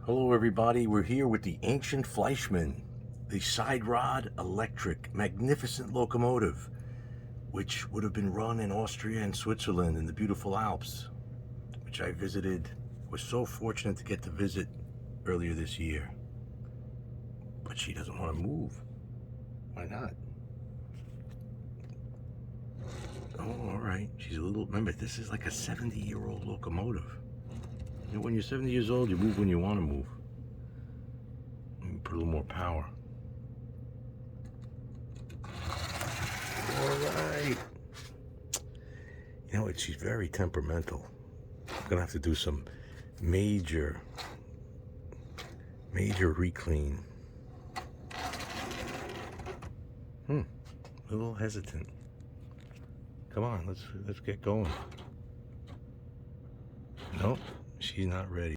Hello everybody, we're here with the ancient Fleischmann, the side rod electric magnificent locomotive, which would have been run in Austria and Switzerland in the beautiful Alps, which I visited, was so fortunate to get to visit earlier this year. But she doesn't want to move. Why not? Oh, all right. She's a little, remember, this is like a 70-year-old locomotive. You know, when you're 70 years old, you move when you want to move. You put a little more power. All right. You know what? She's very temperamental. I'm gonna have to do some major reclean. A little hesitant. Come on, let's get going. Nope, she's not ready.